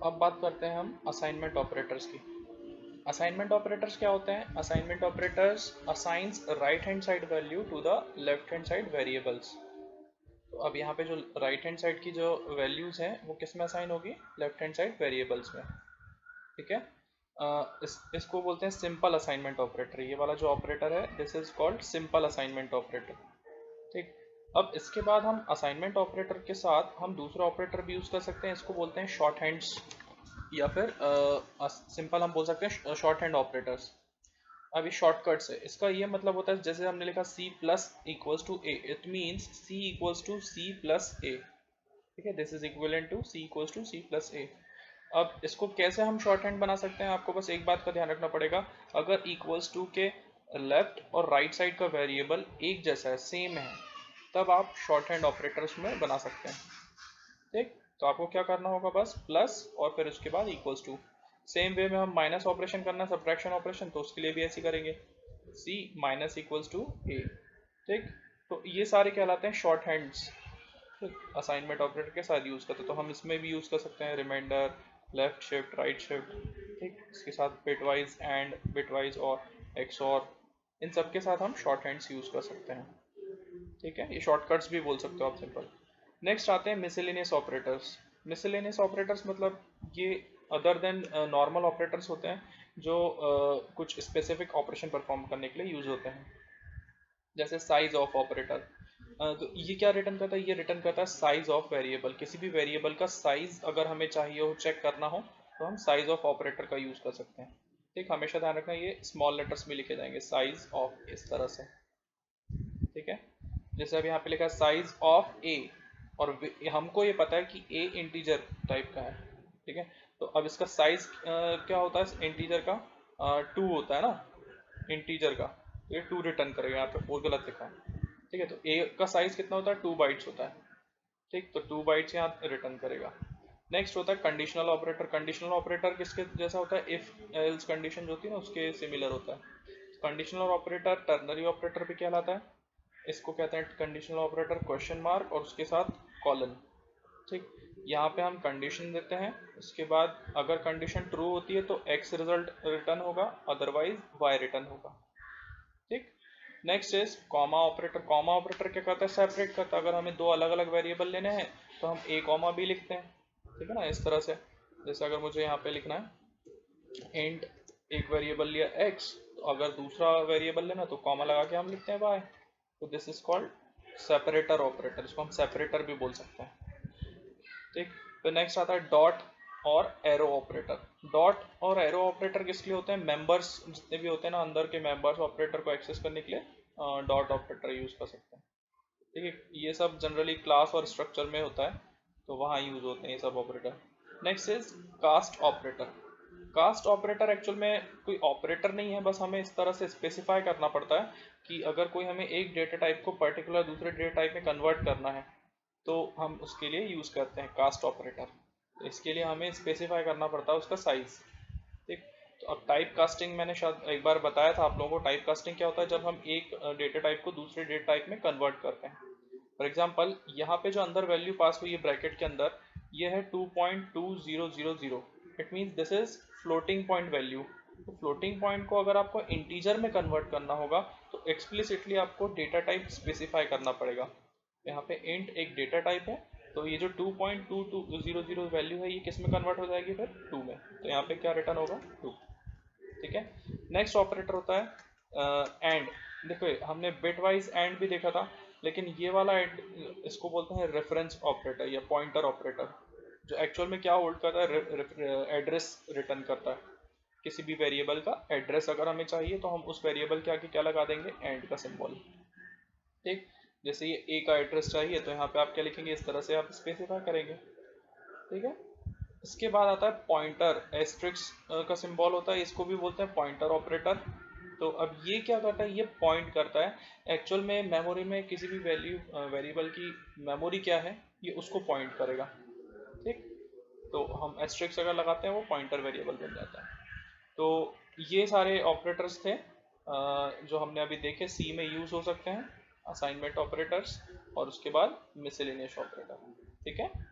अब बात करते हैं हम असाइनमेंट ऑपरेटर्स की। असाइनमेंट ऑपरेटर्स क्या होते हैं? Assignment operators assigns right hand side value to the left hand side variables. तो अब यहाँ पे जो राइट हैंड साइड की जो वैल्यूज हैं वो किस में असाइन होगी? लेफ्ट हैंड साइड वेरिएबल्स में। ठीक है। इसको बोलते हैं सिंपल असाइनमेंट ऑपरेटर। ये वाला जो ऑपरेटर है this is called simple assignment operator. ठीक। अब इसके बाद हम असाइनमेंट ऑपरेटर के साथ हम दूसरा ऑपरेटर भी यूज कर सकते हैं। इसको बोलते हैं शॉर्ट हैंड्स, या फिर सिंपल हम बोल सकते हैं शॉर्ट हैंड ऑपरेटर्स। अब ये शॉर्टकट्स है, इसका ये मतलब होता है जैसे हमने लिखा C plus equals to A, it means C equals to C plus A. ठीक है, this is equivalent to C equals to C plus A. अब इसको कैसे हम शॉर्ट हैंड बना सकते हैं? आपको बस एक बात का ध्यान रखना पड़ेगा, अगर इक्वल्स टू के लेफ्ट और राइट साइड का वेरिएबल एक जैसा है, सेम है, तब आप शॉर्ट हैंड ऑपरेटर्स में बना सकते हैं। ठीक, तो आपको क्या करना होगा? बस प्लस और फिर उसके बाद इक्वल्स टू। सेम वे में हम माइनस ऑपरेशन करना है, सब्ट्रैक्शन ऑपरेशन, तो उसके लिए भी ऐसे करेंगे, C minus equals to A। ठीक, तो ये सारे कहलाते हैं शॉर्ट हैंड्स असाइनमेंट ऑपरेटर के साथ यूज करते हैं। तो हम इसमें भी यूज कर सकते हैं reminder, left shift, right shift. ठीक, इसके साथ bitwise and, bitwise or XOR, इन सब के साथ हम शॉर्ट हैंड्स यूज कर सकते हैं। ठीक है, ये शॉर्टकट्स भी बोल सकते हो आप, सिंपल। नेक्स्ट आते हैं मिसलेनियस ऑपरेटर्स। मिसलेनियस ऑपरेटर्स मतलब ये अदर देन नॉर्मल ऑपरेटर्स होते हैं जो कुछ स्पेसिफिक ऑपरेशन परफॉर्म करने के लिए यूज होते हैं। जैसे साइज ऑफ ऑपरेटर, तो ये क्या रिटर्न करता है? ये रिटर्न करता है साइज ऑफ वेरिएबल। किसी भी वेरिएबल का साइज अगर हमें चाहिए हो, चेक करना हो, तो हम साइज ऑफ ऑपरेटर का यूज कर सकते हैं। ठीक, हमेशा ध्यान रखना ये स्मॉल लेटर्स में लिखे जाएंगे, साइज ऑफ, इस तरह से। ठीक है, जैसे अब यहाँ पे लिखा है साइज ऑफ ए, और हमको ये पता है कि ए इंटीजर टाइप का है। ठीक है, तो अब इसका साइज क्या होता है इंटीजर का? 2 होता है ना इंटीजर का, तो ये 2 रिटर्न करेगा। यहाँ पे 4 गलत लिखा है। ठीक है, तो ए का साइज कितना होता है? 2 बाइट्स होता है। ठीक, तो 2 बाइट्स यहाँ रिटर्न करेगा। नेक्स्ट होता है कंडीशनल ऑपरेटर। कंडीशनल ऑपरेटर किसके जैसा होता है? इफ एल्स कंडीशन जो होती है ना, उसके सिमिलर होता है। कंडीशनल ऑपरेटर टर्नरी ऑपरेटर भी कहलाता है। इसको कहते हैं कंडीशनल ऑपरेटर क्वेश्चन मार्क और उसके साथ कॉलन। ठीक, यहाँ पे हम कंडीशन देते हैं, उसके बाद अगर कंडीशन ट्रू होती है तो एक्स रिजल्ट रिटर्न होगा, अदरवाइज वाई रिटर्न होगा। ठीक, next is comma operator. Comma operator क्या करता है? सेपरेट करता है। अगर हमें दो अलग अलग वेरिएबल लेने हैं तो हम ए कॉमा बी लिखते हैं। ठीक है ना, इस तरह से। जैसे अगर मुझे यहाँ पे लिखना है इंट, एक वेरिएबल लिया x, तो अगर दूसरा वेरिएबल लेना तो कॉमा लगा के हम लिखते हैं y। तो this is called separator operator. इसको हम सेपरेटर भी बोल सकते हैं। ठीक, तो नेक्स्ट आता है डॉट और एरो ऑपरेटर। डॉट और एरो ऑपरेटर किस लिए होते हैं? मेंबर्स जितने भी होते हैं ना अंदर के मेंबर्स, ऑपरेटर को एक्सेस करने के लिए डॉट ऑपरेटर यूज कर सकते हैं। ठीक है, ये सब जनरली क्लास और स्ट्रक्चर में होता है, तो वहाँ यूज होते हैं ये सब operator. Next is cast operator. Cast operator actual में कोई ऑपरेटर नहीं है, बस हमें इस तरह से स्पेसिफाई करना पड़ता है कि अगर कोई हमें एक डेटा टाइप को पर्टिकुलर दूसरे डेटा टाइप में कन्वर्ट करना है, तो हम उसके लिए यूज करते हैं कास्ट ऑपरेटर। तो इसके लिए हमें स्पेसिफाई करना पड़ता है उसका साइज। ठीक, तो अब टाइप कास्टिंग मैंने शायद एक बार बताया था आप लोगों को। टाइप कास्टिंग क्या होता है? जब हम एक डेटा टाइप को दूसरे डेटा टाइप में कन्वर्ट करते हैं। फॉर एग्जाम्पल यहाँ पे जो अंदर वैल्यू पास हुई है ब्रैकेट के अंदर, ये है 2.2000। It means this is floating point value. तो फ्लोटिंग पॉइंट को अगर आपको इंटीजर में कन्वर्ट करना होगा तो एक्सप्लिसिटली आपको डेटा टाइप स्पेसिफाई करना पड़ेगा। यहाँ पे इंट एक डेटा टाइप है, तो ये जो 2.2200 वैल्यू है ये किस में कन्वर्ट हो जाएगी? फिर 2 में। तो यहाँ पे क्या रिटर्न होगा? 2। ठीक है, नेक्स्ट ऑपरेटर होता है एंड। देखो हमने बिट वाइज एंड भी देखा था, लेकिन ये वाला एंड इसको बोलते हैं रेफरेंस ऑपरेटर या पॉइंटर ऑपरेटर, जो एक्चुअल में क्या होल्ड करता है? एड्रेस रिटर्न करता है। किसी भी वेरिएबल का एड्रेस अगर हमें चाहिए तो हम उस वेरिएबल के आगे क्या लगा देंगे? एंड का सिंबल। ठीक, जैसे ये ए का एड्रेस चाहिए तो यहाँ पे आप क्या लिखेंगे? इस तरह से आप स्पेसिफाई करेंगे। ठीक है, इसके बाद आता है पॉइंटर। एस्ट्रिक्स का सिंबल होता है, इसको भी बोलते हैं पॉइंटर ऑपरेटर। तो अब ये क्या करता है? ये पॉइंट करता है एक्चुअल में मेमोरी में किसी भी वैल्यू वेरिएबल की मेमोरी क्या है, ये उसको पॉइंट करेगा। ठीक, तो हम एस्ट्रिक्स अगर लगाते हैं वो पॉइंटर वेरिएबल बन जाता है। तो ये सारे ऑपरेटर्स थे जो हमने अभी देखे, सी में यूज हो सकते हैं असाइनमेंट ऑपरेटर्स, और उसके बाद मिसलेनियस ऑपरेटर। ठीक है।